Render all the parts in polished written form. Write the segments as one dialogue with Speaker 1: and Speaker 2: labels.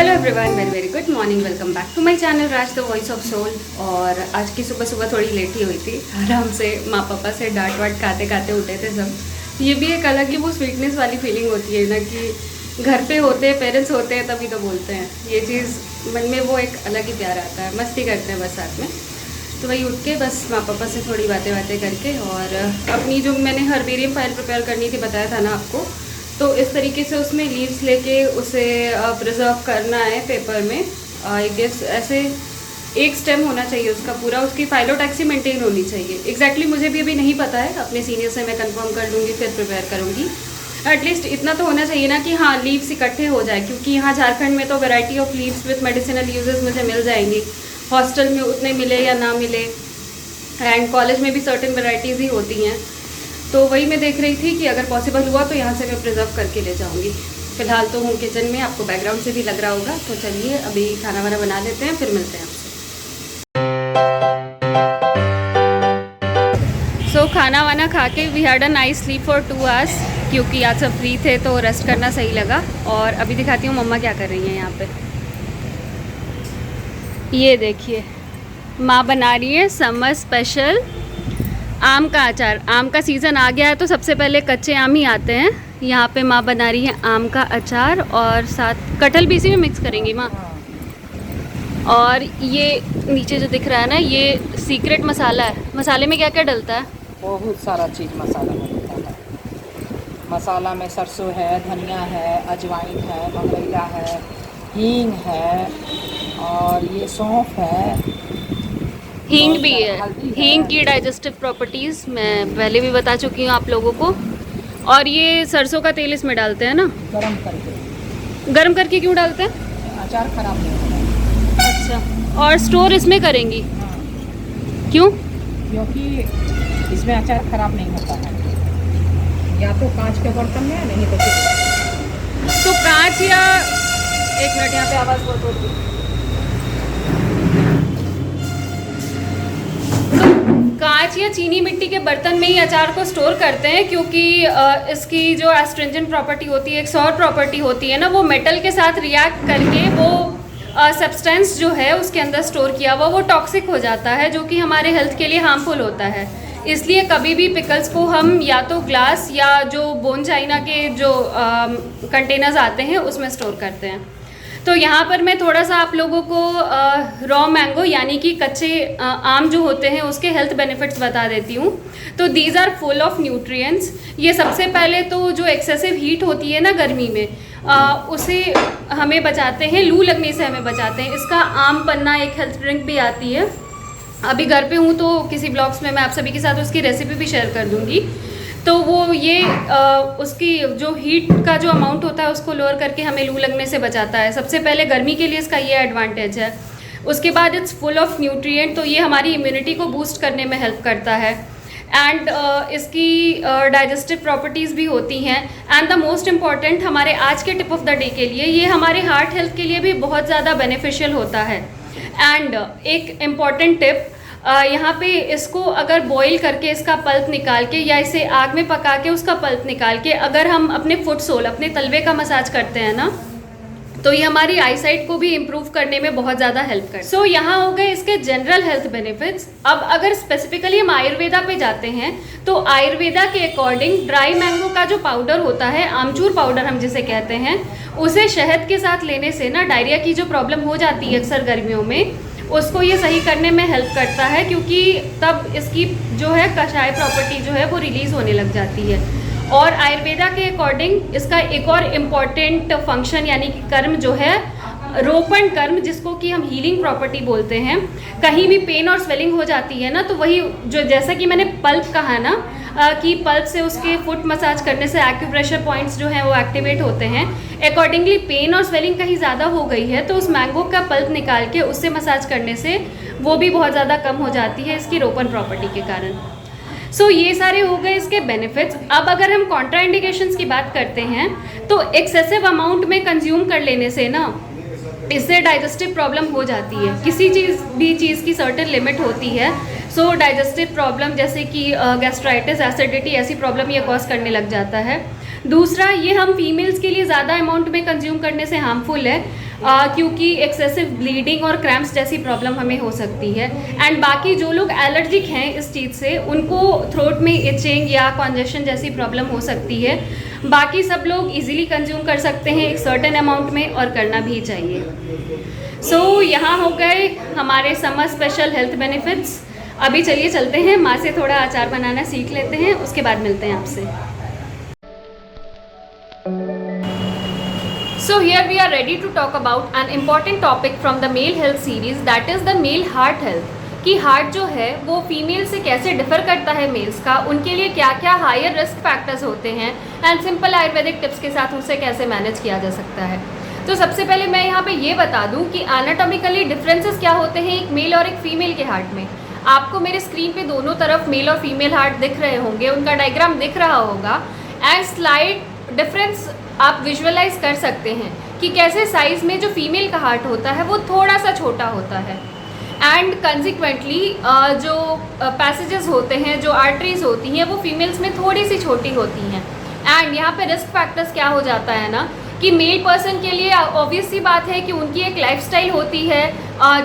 Speaker 1: Hello everyone, very very good morning. Welcome back to my channel Raj the voice of soul. और आज की सुबह सुबह थोड़ी लेट ही हुई थी। आराम से माँ पापा से डांट वाट खाते खाते उठे थे सब। ये भी एक अलग ही वो स्वीटनेस वाली फीलिंग होती है ना कि घर पे होते हैं, पेरेंट्स होते हैं तभी तो बोलते हैं। ये चीज़ मन में वो एक अलग ही प्यार आता है, मस्ती करते हैं बस साथ में। तो वही उठ के बस माँ पापा से थोड़ी बातें करके और अपनी जो मैंने हर्बेरियम फाइल प्रिपेयर करनी थी, बताया था ना आपको, तो इस तरीके से उसमें लीव्स लेके उसे प्रिजर्व करना है पेपर में। आई गेस ऐसे एक स्टेम होना चाहिए उसका पूरा, उसकी फाइलोटैक्सी मेंटेन होनी चाहिए। एग्जैक्टली मुझे भी अभी नहीं पता है, अपने सीनियर से मैं कंफर्म कर लूँगी, फिर प्रिपेयर करूँगी। एटलीस्ट इतना तो होना चाहिए ना कि हाँ लीव्स इकट्ठे हो जाए, क्योंकि यहाँ झारखंड में तो variety of leaves with medicinal uses मुझे मिल जाएंगी। हॉस्टल में उतने मिले या ना मिले, एंड कॉलेज में भी सर्टेन वैरायटीज़ ही होती हैं। तो वही मैं देख रही थी कि अगर पॉसिबल हुआ तो यहाँ से मैं प्रिजर्व करके ले जाऊँगी। फिलहाल तो हूँ किचन में, आपको बैकग्राउंड से भी लग रहा होगा। तो चलिए अभी खाना वाना बना लेते हैं, फिर मिलते हैं आपसे। सो खाना वाना खा के we had a nice sleep for 2 hours, क्योंकि आज सब फ्री थे तो रेस्ट करना सही लगा। और अभी दिखाती हूँ मम्मा क्या कर रही हैं यहाँ पे। ये देखिए, माँ बना रही है समर स्पेशल आम का अचार। आम का सीज़न आ गया है तो सबसे पहले कच्चे आम ही आते हैं। यहाँ पे माँ बना रही है आम का अचार और साथ कटहल भी इसी में मिक्स करेंगी माँ। और ये नीचे जो दिख रहा है ना, ये सीक्रेट मसाला है। मसाले में क्या क्या डलता है?
Speaker 2: बहुत सारा चीज़ मसाला में डलता है। मसाला में सरसों है, धनिया है, अजवाइन है, मंगरैला है, हींग है, और ये सौंफ है,
Speaker 1: हींग भी है। हींग की डाइजेस्टिव प्रॉपर्टीज़ मैं पहले भी बता चुकी हूँ आप लोगों को। और ये सरसों का तेल इसमें डालते हैं ना,
Speaker 2: गरम करके।
Speaker 1: गरम करके क्यों डालते हैं?
Speaker 2: अचार खराब नहीं होता।
Speaker 1: अच्छा, और स्टोर इसमें करेंगी?
Speaker 2: हाँ,
Speaker 1: क्यों?
Speaker 2: क्योंकि इसमें अचार खराब नहीं होता है। या तो कांच के बर्तन में, नहीं तो
Speaker 1: तो कांच या एक मिनट, यहाँ पे आवाज़ बहुत होती है। कांच या चीनी मिट्टी के बर्तन में ही अचार को स्टोर करते हैं, क्योंकि इसकी जो एस्ट्रिंजेंट प्रॉपर्टी होती है, एक सौर प्रॉपर्टी होती है ना, वो मेटल के साथ रिएक्ट करके वो सब्सटेंस जो है उसके अंदर स्टोर किया हुआ वो टॉक्सिक हो जाता है, जो कि हमारे हेल्थ के लिए हार्मफुल होता है। इसलिए कभी भी पिकल्स को हम या तो ग्लास या जो बोन चाइना के जो कंटेनर्स आते हैं उसमें स्टोर करते हैं। तो यहाँ पर मैं थोड़ा सा आप लोगों को रॉ मैंगो यानी कि कच्चे आम जो होते हैं उसके हेल्थ बेनिफिट्स बता देती हूँ। तो these are full of nutrients. ये सबसे पहले तो जो एक्सेसिव हीट होती है ना गर्मी में, उसे हमें बचाते हैं, लू लगने से हमें बचाते हैं। इसका आम पन्ना एक हेल्थ ड्रिंक भी आती है। अभी घर पे हूँ तो किसी ब्लॉग्स में मैं आप सभी के साथ उसकी रेसिपी भी शेयर कर दूँगी। तो वो ये उसकी जो हीट का जो अमाउंट होता है उसको लोअर करके हमें लू लगने से बचाता है। सबसे पहले गर्मी के लिए इसका ये एडवांटेज है। उसके बाद इट्स फुल ऑफ न्यूट्रिएंट, तो ये हमारी इम्यूनिटी को बूस्ट करने में हेल्प करता है। एंड इसकी डाइजेस्टिव प्रॉपर्टीज़ भी होती हैं। एंड द मोस्ट इम्पॉर्टेंट, हमारे आज के टिप ऑफ द डे के लिए ये हमारे हार्ट हेल्थ के लिए भी बहुत ज़्यादा बेनिफिशियल होता है। एंड एक इम्पॉर्टेंट टिप, यहाँ पे इसको अगर बॉईल करके इसका पल्प निकाल के या इसे आग में पका के उसका पल्प निकाल के अगर हम अपने फुट सोल, अपने तलवे का मसाज करते हैं ना, तो ये हमारी आईसाइट को भी इम्प्रूव करने में बहुत ज़्यादा हेल्प करता है। सो यहाँ हो गए इसके जनरल हेल्थ बेनिफिट्स। अब अगर स्पेसिफिकली हम आयुर्वेदा पे जाते हैं तो आयुर्वेदा के अकॉर्डिंग ड्राई मैंगो का जो पाउडर होता है, आमचूर पाउडर हम जिसे कहते हैं, उसे शहद के साथ लेने से ना डायरिया की जो प्रॉब्लम हो जाती है अक्सर गर्मियों में, उसको ये सही करने में हेल्प करता है, क्योंकि तब इसकी जो है कषाय प्रॉपर्टी जो है वो रिलीज़ होने लग जाती है। और आयुर्वेदा के अकॉर्डिंग इसका एक और इम्पॉर्टेंट फंक्शन यानी कि कर्म जो है, रोपण कर्म, जिसको कि हम हीलिंग प्रॉपर्टी बोलते हैं। कहीं भी पेन और स्वेलिंग हो जाती है ना, तो वही जो जैसा कि मैंने पल्प कहा ना, कि पल्प से उसके फुट मसाज करने से एक्यूप्रेशर पॉइंट्स जो हैं वो एक्टिवेट होते हैं। अकॉर्डिंगली पेन और स्वेलिंग कहीं ज़्यादा हो गई है तो उस मैंगो का पल्प निकाल के उससे मसाज करने से वो भी बहुत ज़्यादा कम हो जाती है इसकी रोपण प्रॉपर्टी के कारण। सो ये सारे हो गए इसके बेनिफिट्स। अब अगर हम कॉन्ट्राइंडिकेशंस की बात करते हैं तो एक्सेसिव अमाउंट में कंज्यूम कर लेने से ना इससे डाइजेस्टिव प्रॉब्लम हो जाती है। किसी चीज़ की सर्टेन लिमिट होती है। सो डाइजेस्टिव प्रॉब्लम जैसे कि गैस्ट्राइटिस, एसिडिटी, ऐसी प्रॉब्लम ये कॉज करने लग जाता है। दूसरा, ये हम फीमेल्स के लिए ज़्यादा अमाउंट में कंज्यूम करने से हार्मफुल है। क्योंकि एक्सेसिव ब्लीडिंग और क्रैम्प्स जैसी प्रॉब्लम हमें हो सकती है। एंड बाकी जो लोग एलर्जिक हैं इस चीज़ से, उनको थ्रोट में इचिंग या कॉन्जेशन जैसी प्रॉब्लम हो सकती है। बाकी सब लोग इजीली कंज्यूम कर सकते हैं एक सर्टेन अमाउंट में, और करना भी चाहिए। सो यहाँ हो गए हमारे समर स्पेशल हेल्थ बेनिफिट्स। अभी चलिए चलते हैं, माँ से थोड़ा अचार बनाना सीख लेते हैं, उसके बाद मिलते हैं आपसे। So here we are ready to talk about an important topic from the male health series, that is the male heart health। कि हार्ट जो है वो फीमेल से कैसे डिफर करता है मेल्स का, उनके लिए क्या क्या हायर रिस्क फैक्टर्स होते हैं, एंड सिंपल आयुर्वेदिक टिप्स के साथ उसे कैसे मैनेज किया जा सकता है। तो सबसे पहले मैं यहाँ पे ये बता दूँ कि एनाटॉमिकली डिफरेंसेस क्या होते हैं एक मेल और एक फीमेल के हार्ट में। आपको मेरे स्क्रीन पे दोनों तरफ मेल और फीमेल हार्ट दिख रहे होंगे, उनका डायग्राम दिख रहा होगा, एंड स्लाइड डिफरेंस आप विजुअलाइज कर सकते हैं कि कैसे साइज़ में जो फीमेल का हार्ट होता है वो थोड़ा सा छोटा होता है, एंड कंसिक्वेंटली जो पैसेजेस होते हैं, जो आर्टरीज होती हैं, वो फीमेल्स में थोड़ी सी छोटी होती हैं। एंड यहाँ पे रिस्क फैक्टर्स क्या हो जाता है ना कि मेल पर्सन के लिए ऑब्वियस सी बात है कि उनकी एक लाइफस्टाइल होती है,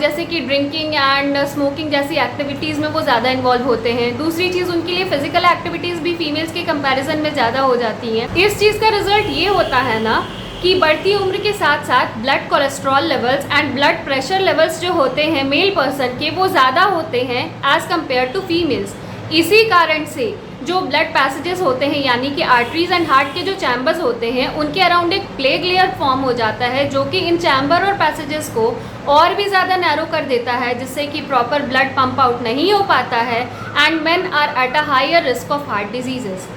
Speaker 1: जैसे कि ड्रिंकिंग एंड स्मोकिंग जैसी एक्टिविटीज़ में वो ज़्यादा इन्वॉल्व होते हैं। दूसरी चीज़, उनके लिए फिजिकल एक्टिविटीज़ भी फीमेल्स के कंपैरिजन में ज़्यादा हो जाती हैं। इस चीज़ का रिजल्ट ये होता है ना कि बढ़ती उम्र के साथ साथ blood cholesterol levels and blood pressure levels जो होते हैं मेल पर्सन के, वो ज़्यादा होते हैं एज़ कम्पेयर टू फीमेल्स। इसी कारण से जो ब्लड पैसेजेस होते हैं, यानी कि आर्टरीज एंड हार्ट के जो चैम्बर्स होते हैं, उनके अराउंड एक प्लेग लेयर फॉर्म हो जाता है, जो कि इन चैम्बर और पैसेजेस को और भी ज़्यादा नैरो कर देता है, जिससे कि प्रॉपर ब्लड पंप आउट नहीं हो पाता है, and men are at a higher risk of heart diseases.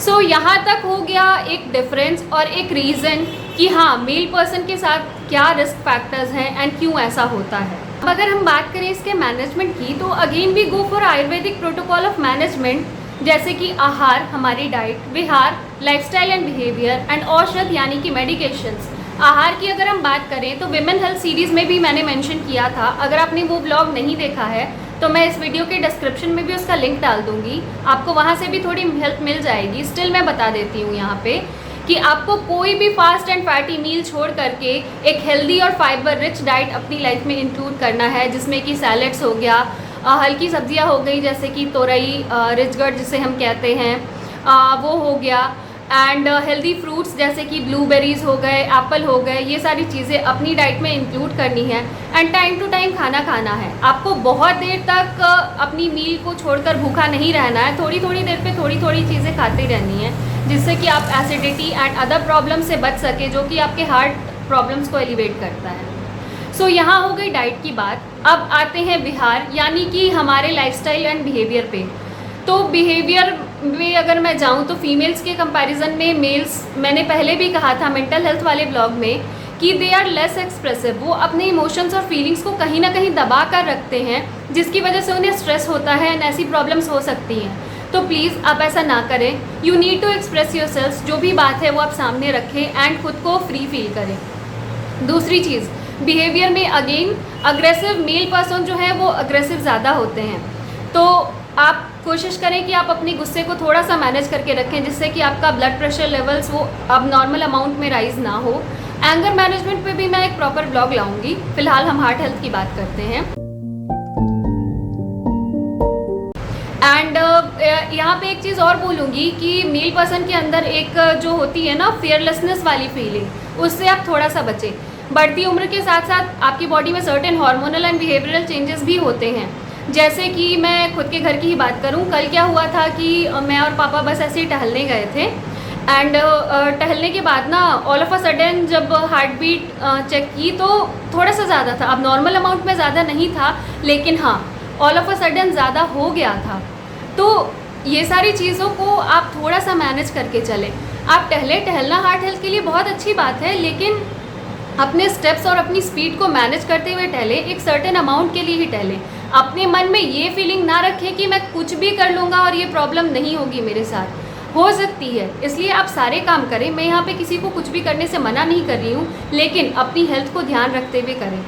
Speaker 1: So यहाँ तक हो गया एक डिफरेंस और एक रीज़न कि हाँ, मेल पर्सन के साथ क्या रिस्क फैक्टर्स हैं एंड क्यों ऐसा होता है। अब अगर हम बात करें इसके मैनेजमेंट की, तो again we go for ayurvedic protocol of management, जैसे कि आहार, हमारी डाइट, विहार, लाइफस्टाइल एंड बिहेवियर, एंड औषध यानी कि मेडिकेशंस। आहार की अगर हम बात करें तो विमेन हेल्थ सीरीज़ में भी मैंने मेंशन किया था। अगर आपने वो ब्लॉग नहीं देखा है तो मैं इस वीडियो के डिस्क्रिप्शन में भी उसका लिंक डाल दूंगी, आपको वहाँ से भी थोड़ी हेल्प मिल जाएगी। स्टिल मैं बता देती हूँ यहाँ पे कि आपको कोई भी फास्ट एंड फैटी मील छोड़ करके एक हेल्दी और फाइबर रिच डाइट अपनी लाइफ में इंक्लूड करना है, जिसमें कि सैलेड्स हो गया, हल्की सब्जियां हो गई जैसे कि तोरई, रिचगढ़ जिसे हम कहते हैं, वो हो गया, एंड हेल्दी फ्रूट्स जैसे कि ब्लूबेरीज हो गए, एप्पल हो गए, ये सारी चीज़ें अपनी डाइट में इंक्लूड करनी है। एंड टाइम टू टाइम खाना खाना है। आपको बहुत देर तक अपनी मील को छोड़कर भूखा नहीं रहना है, थोड़ी थोड़ी देर पे थोड़ी थोड़ी चीज़ें खाती रहनी है, जिससे कि आप एसिडिटी एंड अदर प्रॉब्लम से बच सके, जो कि आपके हार्ट प्रॉब्लम्स को एलिवेट करता है। सो यहाँ हो गई डाइट की बात। अब आते हैं विहार, यानी कि हमारे लाइफस्टाइल एंड बिहेवियर पे। तो बिहेवियर में अगर मैं जाऊँ तो फीमेल्स के कंपैरिजन में मेल्स, मैंने पहले भी कहा था मेंटल हेल्थ वाले ब्लॉग में, कि दे आर लेस एक्सप्रेसिव। वो अपने इमोशंस और फीलिंग्स को कहीं ना कहीं दबा कर रखते हैं, जिसकी वजह से उन्हें स्ट्रेस होता है एंड ऐसी प्रॉब्लम्स हो सकती हैं। तो प्लीज़ आप ऐसा ना करें। You need to express yourself, जो भी बात है वो आप सामने रखें एंड खुद को फ्री फील करें। दूसरी चीज़, बिहेवियर में अगेन अग्रेसिव मेल पर्सन जो है वो अग्रेसिव ज़्यादा होते हैं, तो आप कोशिश करें कि आप अपने गुस्से को थोड़ा सा मैनेज करके रखें, जिससे कि आपका ब्लड प्रेशर लेवल्स वो अब नॉर्मल अमाउंट में राइज ना हो। एंगर मैनेजमेंट पे भी मैं एक प्रॉपर ब्लॉग लाऊंगी। फिलहाल हम हार्ट हेल्थ की बात करते हैं। एंड यहाँ पे एक चीज़ और बोलूँगी कि मेल पर्सन के अंदर एक जो होती है ना फियरलेसनेस वाली फीलिंग, उससे आप थोड़ा सा बचें। बढ़ती उम्र के साथ साथ आपकी बॉडी में certain hormonal and behavioural changes भी होते हैं। जैसे कि मैं खुद के घर की ही बात करूं, कल क्या हुआ था कि मैं और पापा बस ऐसे ही टहलने गए थे, एंड टहलने के बाद ना ऑल ऑफ अ सडन जब हार्ट बीट चेक की तो थोड़ा सा ज़्यादा था। अब नॉर्मल अमाउंट में ज़्यादा नहीं था, लेकिन हाँ ऑल ऑफ अ सडन ज़्यादा हो गया था। तो ये सारी चीज़ों को आप थोड़ा सा मैनेज करके चलें। आप टहलना हार्ट हेल्थ के लिए बहुत अच्छी बात है, लेकिन अपने स्टेप्स और अपनी स्पीड को मैनेज करते हुए टहलें, एक सर्टेन अमाउंट के लिए ही टहलें। अपने मन में ये फीलिंग ना रखें कि मैं कुछ भी कर लूँगा और ये प्रॉब्लम नहीं होगी मेरे साथ, हो सकती है। इसलिए आप सारे काम करें। मैं यहाँ पे किसी को कुछ भी करने से मना नहीं कर रही हूँ, लेकिन अपनी हेल्थ को ध्यान रखते हुए करें।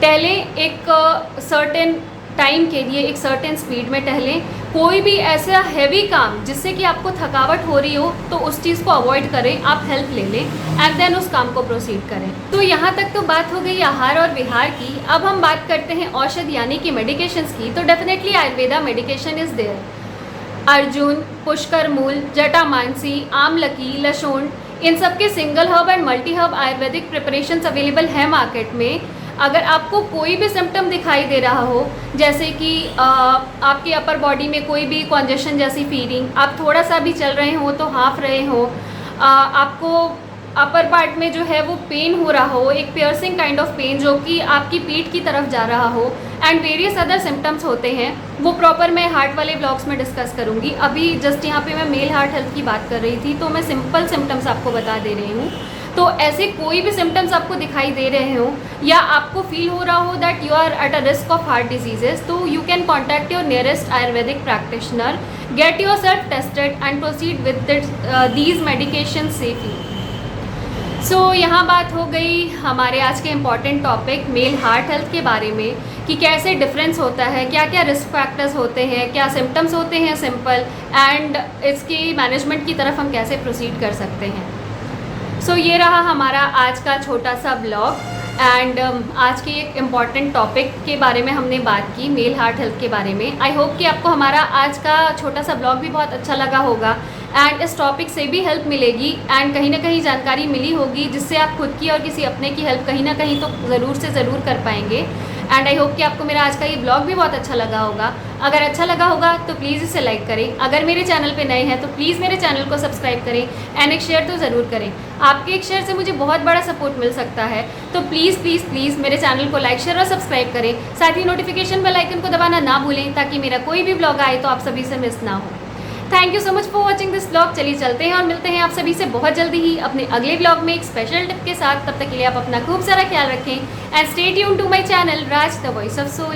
Speaker 1: टहलें, एक सर्टेन टाइम के लिए एक सर्टेन स्पीड में टहलें। कोई भी ऐसा हैवी काम जिससे कि आपको थकावट हो रही हो तो उस चीज़ को अवॉइड करें, आप हेल्प ले लें एंड देन उस काम को प्रोसीड करें। तो यहाँ तक तो बात हो गई आहार और विहार की। अब हम बात करते हैं औषध यानी कि मेडिकेशंस की। तो definitely ayurveda medication is there. अर्जुन, पुष्कर मूल, जटामानसी, आमलकी, लशोन, इन सब के single herb and multi herb ayurvedic preparations available है मार्केट में। अगर आपको कोई भी सिम्टम दिखाई दे रहा हो, जैसे कि आपकी अपर बॉडी में कोई भी कॉन्जेशन जैसी फीलिंग, आप थोड़ा सा भी चल रहे हो तो हाँफ रहे हो, आपको अपर पार्ट में जो है वो पेन हो रहा हो, एक पियर्सिंग काइंड ऑफ पेन जो कि आपकी पीठ की तरफ जा रहा हो, एंड वेरियस अदर सिम्टम्स होते हैं, वो प्रॉपर मैं हार्ट वाले ब्लॉग्स में डिस्कस करूँगी। अभी जस्ट यहाँ पे मैं मेल हार्ट हेल्थ की बात कर रही थी तो मैं सिंपल सिम्टम्स आपको बता दे रही हूँ। तो ऐसे कोई भी सिम्टम्स आपको दिखाई दे रहे हो या आपको फील हो रहा हो that you are at a risk of heart diseases, तो you can contact your nearest Ayurvedic practitioner, get yourself tested and proceed with these medication safely. So यहाँ बात हो गई हमारे आज के important topic male heart health के बारे में कि कैसे डिफरेंस होता है, क्या क्या रिस्क फैक्टर्स होते हैं, क्या सिम्टम्स होते हैं सिंपल, एंड इसकी मैनेजमेंट की तरफ हम कैसे प्रोसीड कर सकते हैं। सो ये रहा हमारा आज का छोटा सा ब्लॉग एंड आज के एक इम्पॉर्टेंट टॉपिक के बारे में हमने बात की, मेल हार्ट हेल्थ के बारे में। आई होप कि आपको हमारा आज का छोटा सा ब्लॉग भी बहुत अच्छा लगा होगा एंड इस टॉपिक से भी हेल्प मिलेगी एंड कहीं ना कहीं जानकारी मिली होगी जिससे आप खुद की और किसी अपने की हेल्प कहीं ना कहीं तो ज़रूर से ज़रूर कर पाएंगे। एंड आई होप कि आपको मेरा आज का ये ब्लॉग भी बहुत अच्छा लगा होगा। अगर अच्छा लगा होगा तो प्लीज़ इसे लाइक करें, अगर मेरे चैनल पे नए हैं तो प्लीज़ मेरे चैनल को सब्सक्राइब करें एंड एक शेयर तो ज़रूर करें। आपके एक शेयर से मुझे बहुत बड़ा सपोर्ट मिल सकता है, तो प्लीज़ प्लीज़ प्लीज़ मेरे चैनल को लाइक शेयर और सब्सक्राइब करें। साथ ही नोटिफिकेशन बेल आइकन को दबाना ना भूलें ताकि मेरा कोई भी ब्लॉग आए तो आप सभी से मिस ना हो। Thank you so much for watching this blog. चलिए चलते हैं और मिलते हैं आप सभी से बहुत जल्दी ही अपने अगले ब्लॉग में एक स्पेशल टिप के साथ। तब तक के लिए आप अपना खूब सारा ख्याल रखें and stay tuned to my channel Raj the voice of soul.